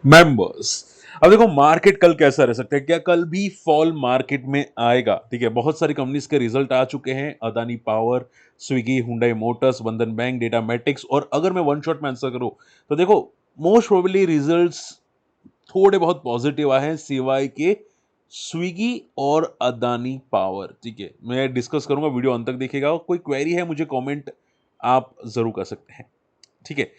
Members. अब देखो market कल कैसा रह सकता है, क्या कल भी फॉल मार्केट में आएगा? ठीक है, बहुत सारी कंपनीज के रिजल्ट आ चुके हैं, Adani power, Swiggy, Hyundai Motors, बंधन बैंक, डेटा मैट्रिक्स। और अगर मैं वन शॉट में आंसर करूं तो देखो मोस्ट प्रोबेबली रिजल्ट्स थोड़े बहुत पॉजिटिव आए हैं सिवाय के स्विगी और अदानी पावर। ठीक है, मैं डिस्कस करूंगा, वीडियो अंत तक देखिएगा। कोई क्वेरी है मुझे कमेंट आप जरूर कर सकते हैं। ठीक है,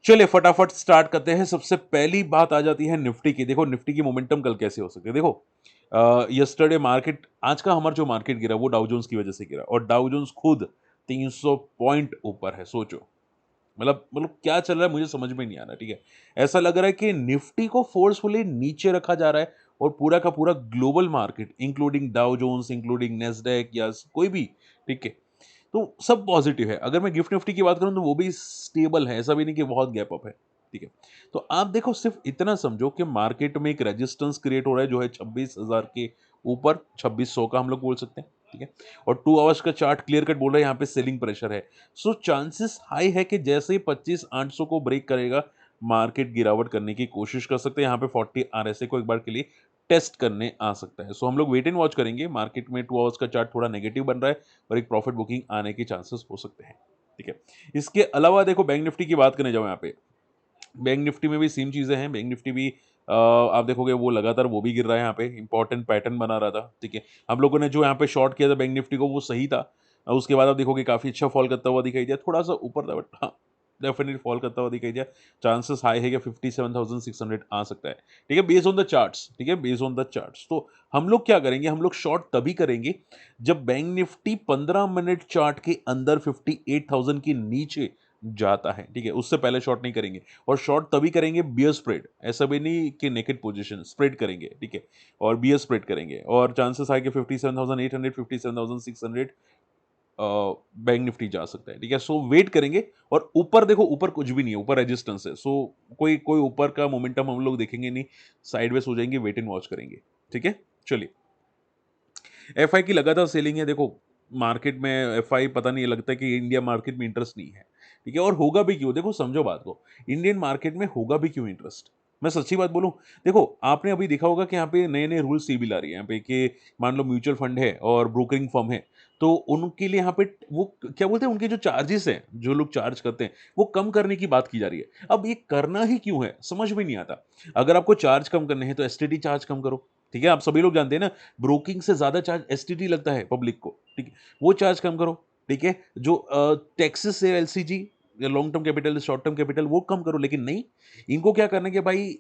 चलिए फटाफट स्टार्ट करते हैं। सबसे पहली बात आ जाती है निफ्टी की। देखो निफ्टी की मोमेंटम कल कैसे हो सकती है। देखो यस्टरडे मार्केट, आज का हमारा जो मार्केट गिरा वो डाउ जोन्स की वजह से गिरा, और डाउ जोन्स खुद 300 पॉइंट ऊपर है। सोचो, मतलब क्या चल रहा है मुझे समझ में नहीं आ रहा। ठीक है, ऐसा लग रहा है कि निफ्टी को फोर्सफुली नीचे रखा जा रहा है, और पूरा का पूरा global market including Dow Jones, including Nasdaq या कोई भी, ठीक है, तो सब पॉजिटिव है। अगर मैं गिफ्ट निफ्टी की बात करूं तो वो भी स्टेबल है, ऐसा भी नहीं कि बहुत गैप अप है। ठीक है, तो आप देखो सिर्फ इतना समझो कि मार्केट में एक रेजिस्टेंस क्रिएट हो रहा है जो है 26,000 के ऊपर, 2600 का हम लोग बोल सकते हैं। ठीक है, और 2 आवर्स का चार्ट क्लियर कट बोल रहा है यहाँ पे सेलिंग प्रेशर है। सो चांसेस हाई है कि जैसे ही 25,800 को ब्रेक करेगा, मार्केट गिरावट करने की कोशिश कर सकते हैं। यहाँ पे 40 आरएसए को एक बार के लिए टेस्ट करने आ सकता है। सो हम लोग वेट एंड वॉच करेंगे। मार्केट में 2 आवर्स का चार्ट थोड़ा नेगेटिव बन रहा है, और एक प्रॉफिट बुकिंग आने के चांसेस हो सकते हैं। ठीक है, इसके अलावा देखो बैंक निफ्टी की बात करने जाओ, यहाँ पे बैंक निफ्टी में भी सेम चीजें हैं। बैंक निफ्टी भी आप देखोगे वो लगातार वो भी गिर रहा है, यहाँ पे इंपॉर्टेंट पैटर्न बना रहा था। ठीक है, हम लोगों ने जो यहाँ पे शॉर्ट किया था बैंक निफ्टी को वो सही था। उसके बाद आप देखोगे काफी अच्छा फॉल करता हुआ दिखाई दिया, थोड़ा सा ऊपर था बट हाँ डेफिनेटली फॉल करता हुआ दिखाई दिया। चांसेस हाई है कि 57,600 आ सकता है। ठीक है, बेस्ड ऑन द चार्ट्स। ठीक है, बेस्ड ऑन द चार्ट्स। तो हम लोग क्या करेंगे, हम लोग शॉर्ट तभी करेंगे जब बैंक निफ्टी 15 मिनट चार्ट के अंदर 58,000 के नीचे जाता है। ठीक है, उससे पहले शॉर्ट नहीं करेंगे। और शॉर्ट तभी करेंगे बियर स्प्रेड, ऐसा भी नहीं कि नेकेड पोजीशन स्प्रेड करेंगे। ठीक है, और बियर स्प्रेड करेंगे, और चांसेस आए कि 57,800, 57,600 बैंक निफ्टी जा सकता है। ठीक है, सो वेट करेंगे। और ऊपर देखो, ऊपर कुछ भी नहीं है, ऊपर रेजिस्टेंस है। सो कोई कोई ऊपर का मोमेंटम हम लोग देखेंगे नहीं, साइडवेज हो जाएंगे, वेट एंड वॉच करेंगे। ठीक है, चलिए एफआई की लगातार सेलिंग है। देखो मार्केट में एफआई पता नहीं, लगता है कि इंडिया मार्केट में इंटरेस्ट नहीं है। ठीक है, और होगा भी क्यों? देखो समझो बात को, इंडियन मार्केट में होगा भी क्यों इंटरेस्ट? मैं सच्ची बात बोलूं, देखो आपने अभी देखा होगा कि यहाँ पे नए नए रूल्स सीबी ला रही है यहाँ पे, कि मान लो म्यूचुअल फंड है और ब्रोकरिंग फर्म है, तो उनके लिए यहाँ पे वो क्या बोलते हैं, उनके जो चार्जेस हैं, जो लोग चार्ज करते हैं, वो कम करने की बात की जा रही है। अब ये करना ही क्यों है समझ में नहीं आता। अगर आपको चार्ज कम करने हैं तो एसटीडी चार्ज कम करो। ठीक है, आप सभी लोग जानते हैं ना, ब्रोकिंग से ज्यादा चार्ज एसटीटी लगता है पब्लिक को। ठीक है, वो चार्ज कम करो। ठीक है, जो टैक्सेस है एलसीजी या long term capital, short term capital, वो कम करो। लेकिन नहीं, इनको क्या करना है कि भाई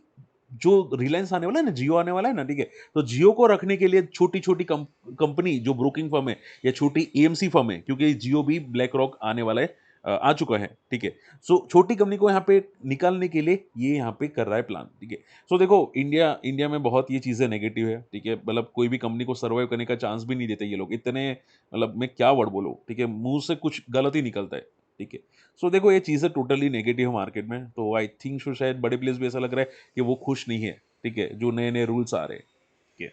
जो रिलायंस आने वाला है ना, जियो आने वाला है ना, ठीक है, तो जियो को रखने के लिए छोटी छोटी कंपनी जो ब्रोकिंग फर्म है या छोटी एएमसी फर्म है, क्योंकि जियो भी ब्लैक रॉक आने वाला है, आ चुका है। ठीक है, सो छोटी कंपनी को यहाँ पे निकालने के लिए ये यहाँ पे कर रहा है प्लान। ठीक है, सो देखो इंडिया इंडिया में बहुत ये चीज़ें नेगेटिव है। ठीक है, मतलब कोई भी कंपनी को सर्वाइव करने का चांस भी नहीं देते ये लोग इतने, मतलब मैं क्या वर्ड बोलूँ। ठीक है, मुंह से कुछ गलत ही निकलता है। ठीक है, सो देखो ये चीज़ें टोटली नेगेटिव है मार्केट में। तो आई थिंक सो शायद बड़े प्लेस भी ऐसा लग रहा है कि वो खुश नहीं है। ठीक है, जो नए नए रूल्स आ रहे हैं। ठीक है,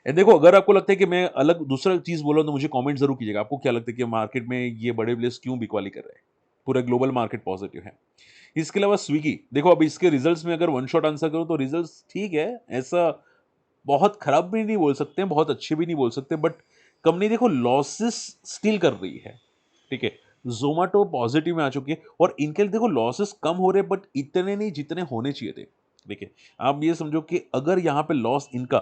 एंड देखो अगर आपको लगता है कि मैं अलग दूसरा चीज़ बोल रहा हूँ तो मुझे कमेंट जरूर कीजिएगा, आपको क्या लगता है कि मार्केट में ये बड़े प्लेस क्यों बिकवाली कर रहे हैं? पूरा ग्लोबल मार्केट पॉजिटिव है। इसके अलावा स्विगी, देखो अब इसके रिजल्ट्स में अगर वन शॉट आंसर करूं तो रिजल्ट्स ठीक है, ऐसा बहुत खराब भी नहीं बोल सकते हैं, बहुत अच्छे भी नहीं बोल सकते, बट कंपनी देखो लॉसेस स्टिल कर रही है। ठीक है, जोमेटो पॉजिटिव में आ चुकी है, और इनके लिए देखो लॉसेस कम हो रहे बट इतने नहीं जितने होने चाहिए थे। देखिए आप ये समझो कि अगर यहाँ पे लॉस इनका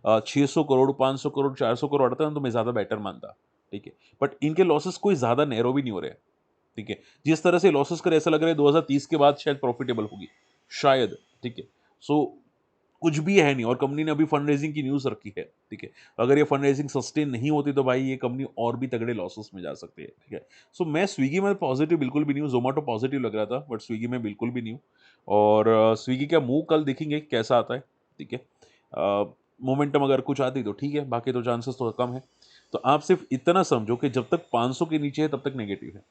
600 करोड़, 500 करोड़, 400 करोड़ आता है तो मैं ज्यादा बेटर मानता। ठीक है, बट इनके लॉसेस कोई ज्यादा नैरो भी नहीं हो रहे। ठीक है, जिस तरह से लॉसेस करे ऐसा लग रहा है 2030 के बाद शायद प्रॉफिटेबल होगी, शायद। ठीक है, सो कुछ भी है नहीं, और कंपनी ने अभी फंड रेजिंग की न्यूज़ रखी है। ठीक है, अगर ये फंड रेजिंग सस्टेन नहीं होती तो भाई ये कंपनी और भी तगड़े लॉसेस में जा सकती है। ठीक है, सो मैं स्विगी में पॉजिटिव बिल्कुल भी नहीं हूँ। जोमेटो पॉजिटिव लग रहा था बट स्विगी में बिल्कुल भी नहीं हूँ। और स्विगी का मूव कल देखेंगे कैसा आता है। ठीक है, मोमेंटम अगर कुछ आती तो ठीक है, बाकी तो चांसेस तो कम है। तो आप सिर्फ इतना समझो कि जब तक 500 के नीचे है तब तक नेगेटिव है,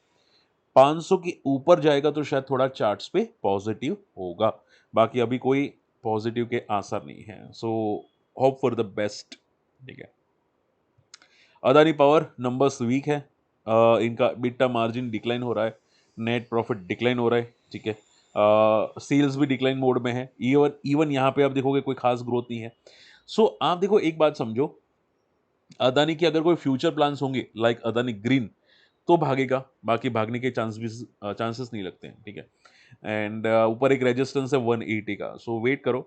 500 के ऊपर जाएगा तो शायद थोड़ा चार्ट्स पे पॉजिटिव होगा। बाकी अभी कोई पॉजिटिव के आसार नहीं है। So hope for the best. ठीक है, अदानी पावर नंबर्स वीक है। इनका बिट्टा मार्जिन डिक्लाइन हो रहा है, नेट प्रॉफिट डिक्लाइन हो रहा है। ठीक है, सेल्स भी डिक्लाइन मोड में है, इवन इवन यहाँ पे आप देखोगे कोई खास ग्रोथ नहीं है। सो आप देखो एक बात समझो, अदानी के अगर कोई फ्यूचर प्लान्स होंगे लाइक अदानी ग्रीन, तो भागेगा, बाकी भागने के चांसेस नहीं लगते हैं, ठीक है। एंड ऊपर एक रेजिस्टेंस है 180 का, सो वेट करो,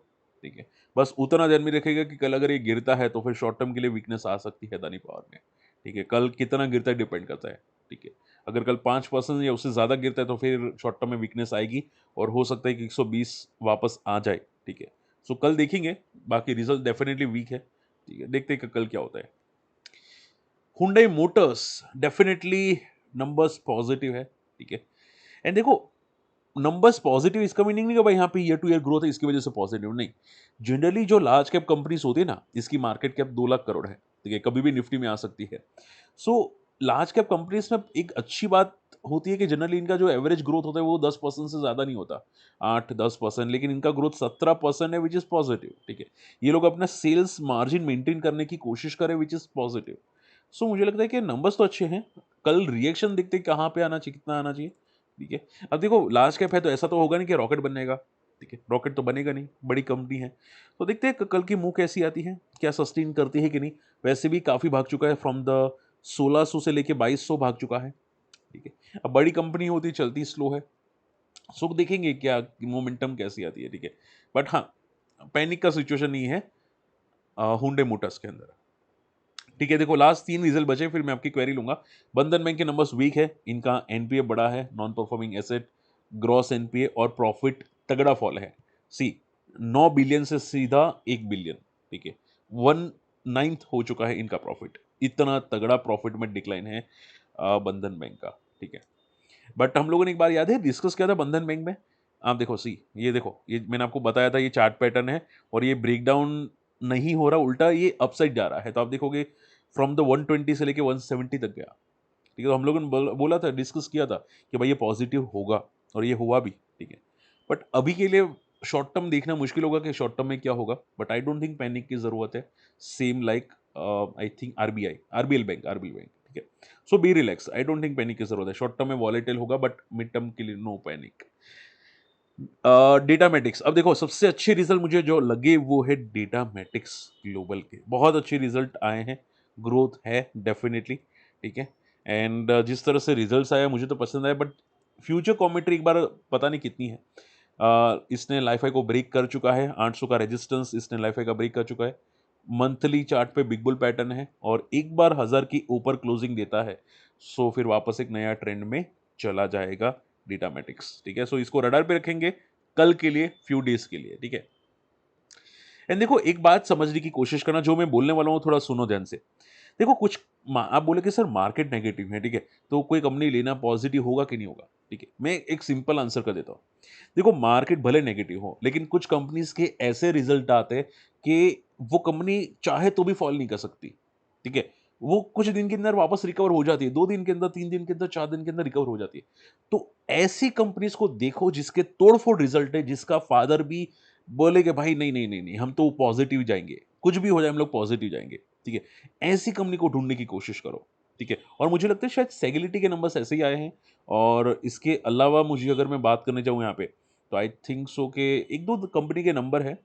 ठीक है। बस उतना ध्यान में रखिएगा कि कल अगर ये गिरता है तो फिर शॉर्ट टर्म के लिए वीकनेस आ सकती है अदानी पावर में, ठीक है। कल कितना गिरता है डिपेंड करता है, ठीक है। अगर कल 5% या उससे ज़्यादा गिरता है तो फिर शॉर्ट टर्म में वीकनेस आएगी और हो सकता है कि 120 वापस आ जाए, ठीक है। सो कल देखेंगे, बाकी रिजल्ट डेफिनेटली वीक है, ठीक है। देखते हैं कि कल क्या होता है। Hyundai Motors definitely numbers positive है, ठीक है। एंड देखो, नंबर्स पॉजिटिव इसका मीनिंग नहीं कि भाई यहाँ पे ईयर टू ईयर ग्रोथ है इसकी वजह से पॉजिटिव, नहीं। जनरली जो लार्ज कैप कंपनीज होती है ना, इसकी मार्केट कैप 2 लाख करोड़ है, ठीक है, कभी भी निफ्टी में आ सकती है। सो लार्ज कैप कंपनीज में एक अच्छी बात होती है कि जनरली इनका जो एवरेज ग्रोथ होता है वो 10% से ज़्यादा नहीं होता, 8-10%, लेकिन इनका ग्रोथ 17% है, विच इज़ पॉजिटिव, ठीक है। ये लोग अपना सेल्स मार्जिन मेंटेन करने की कोशिश करें, विच इज़ पॉजिटिव। सो मुझे लगता है कि नंबर्स तो अच्छे हैं, कल रिएक्शन देखते हैं कहाँ पे आना चाहिए, कितना आना चाहिए, ठीक है। अब देखो लार्ज कैप है तो ऐसा तो होगा नहीं कि रॉकेट बनेगा, ठीक है, रॉकेट तो बनेगा नहीं, बड़ी कंपनी है। तो देखते हैं कल की मुंह कैसी आती है, क्या सस्टेन करती है कि नहीं। वैसे भी काफ़ी भाग चुका है, फ्रॉम द 1600 से लेके 2200 भाग चुका है, ठीक है। अब बड़ी कंपनी होती चलती स्लो है, सो देखेंगे क्या मोमेंटम कैसी आती है, ठीक है। बट हाँ, पैनिक का सिचुएशन नहीं है हुंडई मोटर्स के अंदर, ठीक है। देखो लास्ट 3 रिजल्ट बचे, फिर मैं आपकी क्वेरी लूंगा। बंधन बैंक के नंबर्स वीक है, इनका एनपीए बड़ा है, non performing asset, gross NPA और प्रॉफिट तगड़ा फॉल है। सी 9 बिलियन से सीधा 1 बिलियन, ठीक है। 1/9 हो चुका है इनका प्रॉफिट, इतना तगड़ा प्रॉफिट में डिक्लाइन है बंधन बैंक का, ठीक है। बट हम लोगों ने एक बार याद है डिस्कस किया था बंधन बैंक में। आप देखो, सी ये देखो, ये मैंने आपको बताया था, ये चार्ट पैटर्न है और ये ब्रेकडाउन नहीं हो रहा, उल्टा ये अपसाइड जा रहा है। तो आप देखोगे फ्रॉम द 120 से लेके 170 तक गया, ठीक है। तो हम लोगों ने बोला था, डिस्कस किया था कि भाई ये पॉजिटिव होगा, और ये हुआ भी, ठीक है। बट अभी के लिए शॉर्ट टर्म देखना मुश्किल होगा कि शॉर्ट टर्म में क्या होगा, but I don't think panic की जरूरत है। Same like I think RBL bank, ठीक है। So be relax, I don't think panic की जरूरत है। शॉर्ट टर्म में वॉलेटाइल होगा, बट मिड टर्म के लिए नो पैनिक। डेटामेटिक्स, अब देखो सबसे अच्छे रिजल्ट मुझे जो लगे वो है डेटामेटिक्स ग्लोबल के, बहुत अच्छे रिजल्ट आए हैं, ग्रोथ है डेफिनेटली, ठीक है। एंड जिस तरह से रिजल्ट्स आए मुझे तो पसंद आए, बट फ्यूचर कॉमेंट्री एक बार पता नहीं कितनी है। इसने लाइफाई को ब्रेक कर चुका है, 800 का रेजिस्टेंस इसने लाइफाई का ब्रेक कर चुका है। मंथली चार्ट पे बिग बुल पैटर्न है, और एक बार 1000 की ऊपर क्लोजिंग देता है, सो फिर वापस एक नया ट्रेंड में चला जाएगा डेटामेटिक्स, ठीक है। सो इसको रडार पे रखेंगे कल के लिए, फ्यू डेज के लिए, ठीक है। एंड देखो एक बात समझने की कोशिश करना, जो मैं बोलने वाला हूँ थोड़ा सुनो ध्यान से। देखो कुछ आप बोले कि सर मार्केट नेगेटिव है, ठीक है, तो कोई कंपनी लेना पॉजिटिव होगा कि नहीं होगा, ठीक है। मैं एक सिंपल आंसर कर देता हूँ। देखो मार्केट भले नेगेटिव हो, लेकिन कुछ कंपनीज के ऐसे रिजल्ट आते हैं कि वो कंपनी चाहे तो भी फॉल नहीं कर सकती, ठीक है। वो कुछ दिन के अंदर वापस रिकवर हो जाती है, 2 दिन के अंदर, 3 दिन के अंदर, 4 दिन के अंदर रिकवर हो जाती है। तो ऐसी कंपनीज को देखो जिसके तोड़फोड़ रिजल्ट है, जिसका फादर भी बोले कि भाई नहीं नहीं नहीं नहीं, हम तो पॉजिटिव जाएंगे, कुछ भी हो जाए हम लोग पॉजिटिव जाएंगे, ठीक है। ऐसी कंपनी को ढूंढने की कोशिश करो, ठीक है। और मुझे लगता है शायद सेगिलिटी के नंबर्स ऐसे ही आए हैं, और इसके अलावा मुझे अगर मैं बात करने जाऊँ यहाँ पे, तो आई थिंक सो के एक दो कंपनी के नंबर है,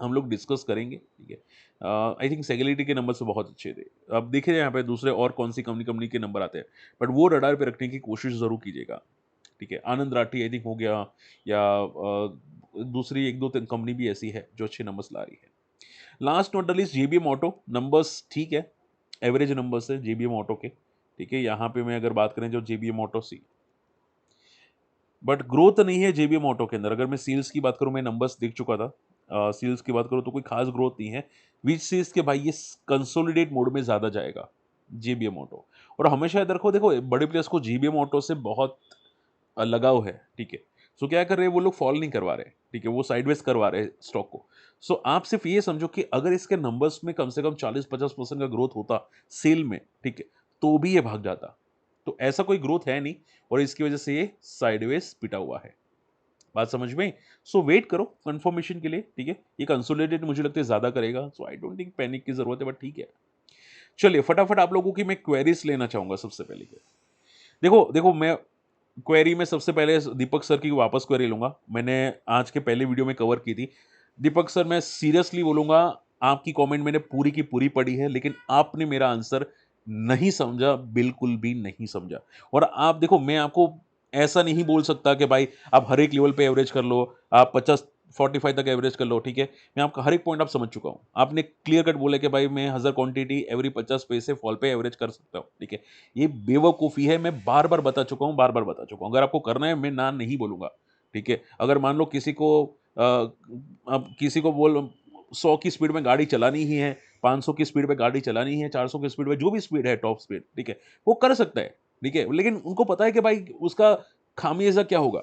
हम लोग डिस्कस करेंगे, ठीक है। आई थिंक सेगिलिटी के नंबर से बहुत अच्छे थे। अब देखिए यहाँ पे दूसरे और कौन सी कंपनी कंपनी के नंबर आते हैं, बट वो रडार पे रखने की कोशिश जरूर कीजिएगा, ठीक है। आनंद राठी आई थिंक हो गया, या दूसरी एक दो कंपनी भी ऐसी है जो अच्छे नंबर्स ला रही है। Last not the list JBM auto, numbers ठीक है, एवरेज नंबर्स है जेबीएम ऑटो के, ठीक है। यहाँ पे मैं अगर बात करें जो जेबीएम ऑटो सी, बट ग्रोथ नहीं है जेबीएम ऑटो के अंदर। अगर मैं सेल्स की बात करूं, मैं नंबर्स देख चुका था, सेल्स की बात करूं तो कोई खास ग्रोथ नहीं है, विच सेज के भाई ये कंसोलिडेट मोड में ज्यादा जाएगा जेबीएम ऑटो। और हमेशा याद रखो, देखो बड़े प्लेयर्स को जेबीएम ऑटो से बहुत लगाव है, ठीक है। सो क्या कर रहे हैं वो लोग, फॉल नहीं करवा रहे, ठीक है, वो साइडवेज करवा रहे हैं स्टॉक को। सो आप सिर्फ ये समझो कि अगर इसके नंबर्स में कम से कम 40-50% का ग्रोथ होता सेल में, ठीक है, तो भी ये भाग जाता। तो ऐसा कोई ग्रोथ है नहीं, और इसकी वजह से ये साइडवेज पिटा हुआ है, बात समझ में। सो वेट करो कंफर्मेशन के लिए, ठीक है। ये कंसोलिडेट मुझे लगता है ज्यादा करेगा, सो आई डोंट थिंक पैनिक की जरूरत है, बट ठीक है। चलिए फटाफट आप लोगों की मैं क्वेरीज लेना चाहूंगा सबसे पहले। देखो देखो मैं क्वेरी में सबसे पहले दीपक सर की वापस क्वेरी लूंगा, मैंने आज के पहले वीडियो में कवर की थी। दीपक सर, मैं सीरियसली बोलूंगा, आपकी कमेंट मैंने पूरी की पूरी पढ़ी है, लेकिन आपने मेरा आंसर नहीं समझा, बिल्कुल भी नहीं समझा। और आप देखो, मैं आपको ऐसा नहीं बोल सकता कि भाई आप हर एक लेवल पे एवरेज कर लो, आप 50-45 तक एवरेज कर लो, ठीक है। मैं आपका हर एक पॉइंट आप समझ चुका हूं। आपने क्लियर कट बोला कि भाई मैं 1000 क्वांटिटी एवरी 50 पैसे फॉल पे एवरेज कर सकता हूं, ठीक है। ये बेवकूफ़ी है, मैं बार-बार बता चुका हूँ, बार-बार बता चुका हूँ। अगर आपको करना है, मैं ना नहीं बोलूँगा, ठीक है। अगर मान लो किसी को अब किसी को बोल 100 की स्पीड में गाड़ी चलानी ही है, 500 की स्पीड पे गाड़ी चलानी है, 400 की स्पीड में जो भी स्पीड है टॉप स्पीड, ठीक है, वो कर सकता है, ठीक है। लेकिन उनको पता है कि भाई उसका खामियाज़ा क्या होगा।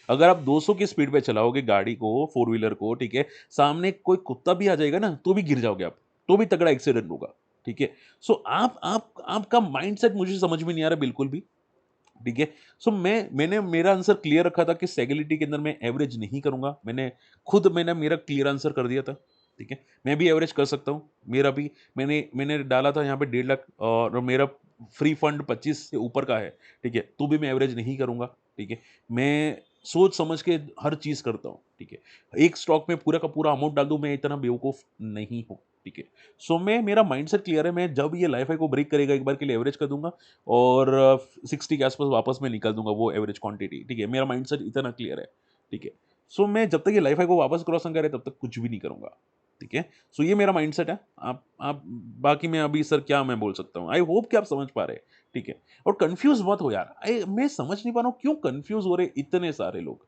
अगर आप 200 की स्पीड पे चलाओगे गाड़ी को, फोर व्हीलर को, ठीक है, सामने कोई कुत्ता भी आ जाएगा ना, तो भी गिर जाओगे आप, तो भी तगड़ा एक्सीडेंट होगा, ठीक है। सो आप आपका माइंडसेट मुझे समझ में नहीं आ रहा बिल्कुल भी, ठीक है। सो मैंने मेरा आंसर क्लियर रखा था कि सेगलिटी के अंदर मैं एवरेज नहीं करूंगा। मैंने मेरा क्लियर आंसर कर दिया था, ठीक है। मैं भी एवरेज कर सकता हूँ, मेरा भी मैंने मैंने डाला था यहाँ पे 1.5 लाख, और मेरा फ्री फंड 25 से ऊपर का है, ठीक है, तो भी मैं एवरेज नहीं करूंगा, ठीक है। मैं सोच समझ के हर चीज करता हूँ, ठीक है। एक स्टॉक में पूरा का पूरा अमाउंट डाल दूं, मैं इतना बेवकूफ नहीं हूँ, ठीक है। सो मैं मेरा माइंडसेट क्लियर है, मैं जब ये लाइफ को ब्रेक करेगा एक बार के लिए एवरेज कर दूंगा, और 60 के आसपास वापस मैं निकाल दूंगा वो एवरेज क्वांटिटी, ठीक है। मेरा माइंडसेट इतना क्लियर है, ठीक है। सो मैं जब तक ये लाइफ को वापस क्रॉस न करे तब तक कुछ भी नहीं करूंगा, ठीक है। सो ये मेरा माइंडसेट है। आप बाकी मैं अभी सर क्या मैं बोल सकता हूँ, आई होप कि आप समझ पा रहे हैं, ठीक है। और कंफ्यूज मत हो यार, मैं समझ नहीं पा रहा हूँ क्यों कंफ्यूज हो रहे इतने सारे लोग,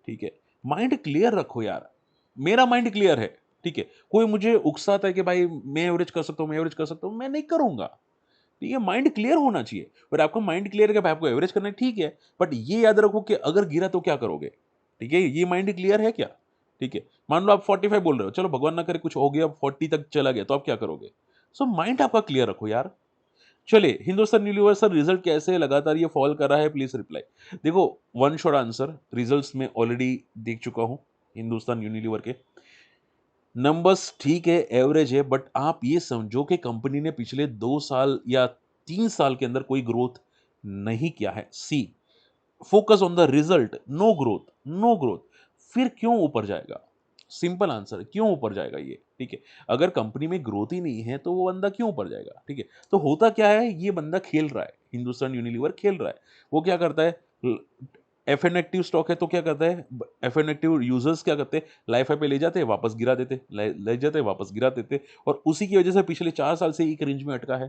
ठीक है। माइंड क्लियर रखो यार, मेरा माइंड क्लियर है, ठीक है। कोई मुझे उकसाता है कि भाई मैं एवरेज कर सकता हूँ, मैं एवरेज कर सकता हूँ, मैं नहीं करूंगा, ठीक है। माइंड क्लियर होना चाहिए। और आपका माइंड क्लियर है कि भाई आपको एवरेज करना है, ठीक है, बट ये याद रखो कि अगर गिरा तो क्या करोगे, ठीक है। ये माइंड क्लियर है क्या, ठीक है। मान लो आप 45 बोल रहे हो, चलो भगवान ना करे कुछ हो गया, 40 तक चला गया, तो आप क्या करोगे। सो माइंड आपका क्लियर रखो यार। चलिए, हिंदुस्तान यूनिवर्सल रिजल्ट कैसे है, लगातार ये फॉल कर रहा है, प्लीज रिप्लाई। देखो, वन शॉट आंसर, रिजल्ट्स में ऑलरेडी देख चुका हूं हिंदुस्तान यूनिलीवर के। नंबर्स ठीक है, एवरेज है, बट आप ये समझो कि कंपनी ने पिछले 2 साल या 3 साल के अंदर कोई ग्रोथ नहीं किया है। See, focus on the result, no growth, no growth. फिर क्यों ऊपर जाएगा। सिंपल आंसर, क्यों ऊपर जाएगा ये, ठीक है। अगर कंपनी में ग्रोथ ही नहीं है तो वो बंदा क्यों ऊपर जाएगा, ठीक है। तो होता क्या है, ये बंदा खेल रहा है, हिंदुस्तान यूनिलीवर खेल रहा है। वो क्या करता है, एफ एन एक्टिव स्टॉक है तो क्या करता है, एफ एन एक्टिव यूजर्स क्या करते हैं, लाइफ पे ले जाते हैं, वापस गिरा देते, ले जाते हैं, वापस गिरा देते, और उसी की वजह से पिछले 4 साल से एक रेंज में अटका है,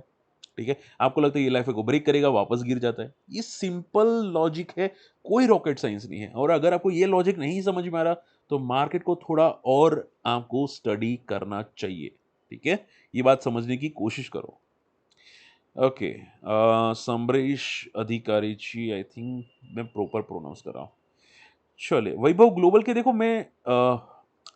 ठीक है। आपको लगता है ये लाइफ को ब्रेक करेगा, वापस गिर जाता है। ये सिंपल लॉजिक है, कोई रॉकेट साइंस नहीं है। और अगर आपको ये लॉजिक नहीं समझ में आ रहा, तो मार्केट को थोड़ा और आपको स्टडी करना चाहिए, ठीक है। ये बात समझने की कोशिश करो। ओके, समरेश अधिकारी जी, आई थिंक मैं प्रॉपर प्रोनाउंस कर रहा हूँ। चलिए, वैभव ग्लोबल के देखो, मैं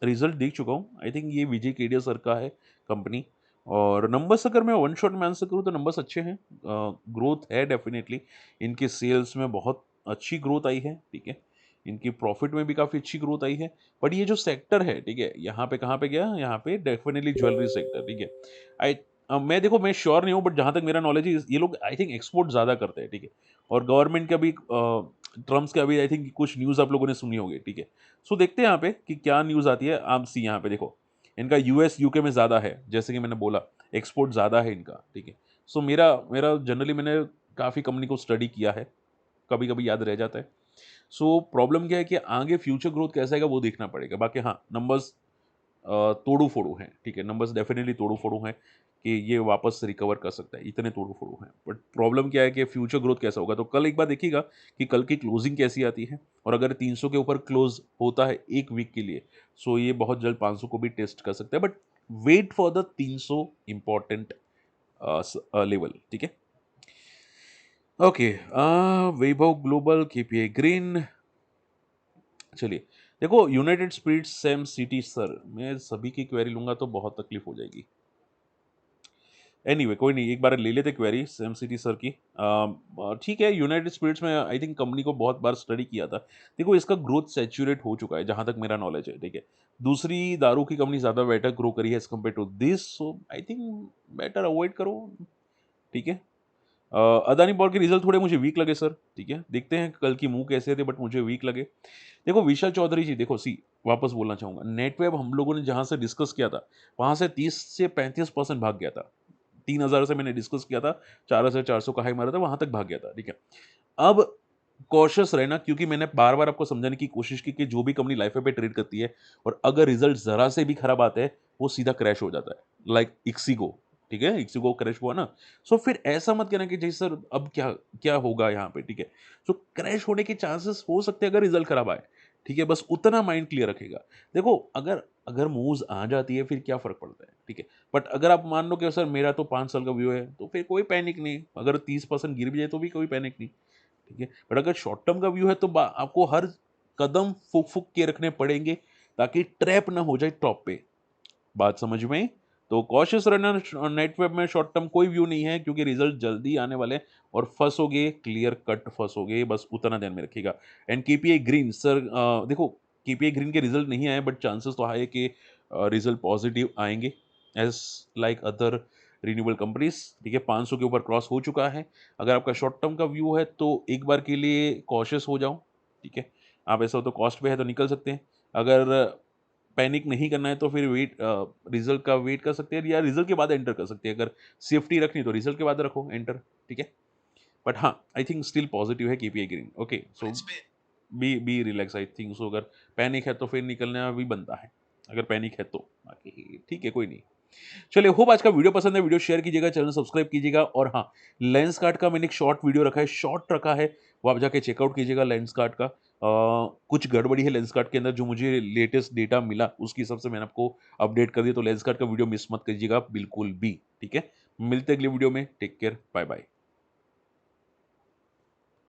रिजल्ट देख चुका हूँ। आई थिंक ये विजय केडिया सर का है कंपनी। और नंबर्स अगर मैं वन शॉट में आंसर करूँ तो नंबर्स अच्छे हैं, ग्रोथ है डेफिनेटली। इनके सेल्स में बहुत अच्छी ग्रोथ आई है, ठीक है। इनकी प्रॉफिट में भी काफ़ी अच्छी ग्रोथ आई है। बट ये जो सेक्टर है, ठीक है, यहाँ पे कहाँ पे गया, यहाँ पे डेफिनेटली ज्वेलरी सेक्टर, ठीक है। आई मैं देखो, मैं श्योर नहीं हूँ, बट जहाँ तक मेरा नॉलेज है, ये लोग आई थिंक एक्सपोर्ट ज़्यादा करते हैं, ठीक है। और गवर्नमेंट का भी ट्रम्प्स का भी आई थिंक कुछ न्यूज़ आप लोगों ने सुनी होगी, ठीक है। सो देखते हैं यहाँ पे कि क्या न्यूज़ आती है। आप सी यहाँ पे देखो, इनका यूएस यूके में ज़्यादा है, जैसे कि मैंने बोला, एक्सपोर्ट ज़्यादा है इनका, ठीक है। सो मेरा मेरा जनरली मैंने काफ़ी कंपनी को स्टडी किया है, कभी कभी याद रह जाता है। सो प्रॉब्लम क्या है कि आगे फ्यूचर ग्रोथ कैसा आएगा वो देखना पड़ेगा। बाकी हाँ, नंबर्स तोड़ू फोड़ू हैं, ठीक है। नंबर्स डेफिनेटली तोड़ू फोड़ू हैं कि ये वापस रिकवर कर सकता है, इतने तोड़ू फोड़ू हैं। बट प्रॉब्लम क्या है कि फ्यूचर ग्रोथ कैसा होगा। तो कल एक बार देखिएगा कि कल की क्लोजिंग कैसी आती है, और अगर 300 के ऊपर क्लोज होता है एक वीक के लिए, सो ये बहुत जल्द 500 को भी टेस्ट कर सकता है। But wait for the 300 important level, ठीक है। Okay, Vaibhav global, KPI green. चलिए, देखो, United Spirits same city sir, मैं सभी की क्वेरी लूंगा तो बहुत तकलीफ हो जाएगी। एनीवे, कोई नहीं, एक बार ले लेते क्वेरी सेम सिटी सर की। ठीक है, यूनाइटेड स्पिरिट्स में आई थिंक कंपनी को बहुत बार स्टडी किया था। देखो, इसका ग्रोथ सैचुरेट हो चुका है जहां तक मेरा नॉलेज है, ठीक है। दूसरी दारू की कंपनी ज़्यादा बेटर ग्रो करी है as compare to this, so I think better avoid करो, ठीक है। अदानी पावर के रिजल्ट थोड़े मुझे वीक लगे सर, ठीक है, देखते हैं कल की मूव कैसे थे, बट मुझे वीक लगे। देखो विशाल चौधरी जी, देखो सी, वापस बोलना चाहूंगा, नेटवेब हम लोगों ने जहां से डिस्कस किया था वहां से 30 से 35% भाग गया था। 3,000 से मैंने डिस्कस किया था, 4,400 का हाई मारा था, वहां तक भाग गया था, ठीक है। अब कॉशियस रहना, क्योंकि मैंने बार बार आपको समझाने की कोशिश की कि जो भी कंपनी लाइफ पे ट्रेड करती है और अगर रिजल्ट जरा से भी खराब आते हैं वो सीधा क्रैश हो जाता है, लाइक इक्सिगो, ठीक है, इक्सिगो क्रैश हुआ ना। सो फिर ऐसा मत कहना कि जैसे सर अब क्या क्या होगा यहाँ पे, ठीक है। सो क्रैश होने के चांसेस हो सकते हैं अगर रिजल्ट खराब आए, ठीक है, बस उतना माइंड क्लियर रखेगा। देखो अगर अगर मूव्स आ जाती है फिर क्या फर्क पड़ता है, ठीक है। बट अगर आप मान लो कि सर मेरा तो 5 साल का व्यू है, तो फिर कोई पैनिक नहीं, अगर 30% गिर भी जाए तो भी कोई पैनिक नहीं, ठीक है। बट अगर शॉर्ट टर्म का व्यू है तो आपको हर कदम फूक फूक के रखने पड़ेंगे ताकि ट्रैप ना हो जाए टॉप पे। बात समझ में आई? तो कॉशियस रहना, नेटवेब में शॉर्ट टर्म कोई व्यू नहीं है क्योंकि रिजल्ट जल्दी आने वाले हैं और फंसोगे, क्लियर कट फंसोगे, बस उतना ध्यान में रखिएगा। एंड केपीआई ग्रीन सर, देखो केपीआई ग्रीन के रिजल्ट नहीं आए बट चांसेस तो है कि रिजल्ट पॉजिटिव आएंगे, as like other renewable companies, ठीक है। 500 के ऊपर क्रॉस हो चुका है। अगर आपका शॉर्ट टर्म का व्यू है तो एक बार के लिए कॉशियस हो जाओ, ठीक है। आप ऐसा हो तो कॉस्ट पे है तो निकल सकते हैं। अगर पैनिक नहीं करना है तो फिर रिजल्ट का वेट कर सकते हैं या रिजल्ट के बाद एंटर कर सकते हैं। अगर सेफ्टी रखनी तो रिजल्ट के बाद रखो एंटर, ठीक है। बट हाँ, आई थिंक स्टिल पॉजिटिव है KPI green, okay. So be relax, I think so. अगर पैनिक है तो फिर निकलना भी बनता है, अगर पैनिक है तो, बाकी ठीक है, कोई नहीं। चलिए, होप आज का वीडियो पसंद है, वीडियो शेयर कीजिएगा, चैनल सब्सक्राइब कीजिएगा। और हाँ, लेंस कार्ड का मैंने एक शॉर्ट वीडियो रखा है, शॉर्ट रखा है, वो आप जाके चेकआउट कीजिएगा लेंस कार्ड का। कुछ गड़बड़ी है लेंस कार्ड के अंदर, जो मुझे लेटेस्ट डेटा मिला उसके हिसाब से मैंने आपको अपडेट कर दिया, तो लेंस कार्ड का वीडियो मिस मत कीजिएगा बिल्कुल भी, ठीक है। मिलते हैं अगले वीडियो में, टेक केयर, बाय बाय।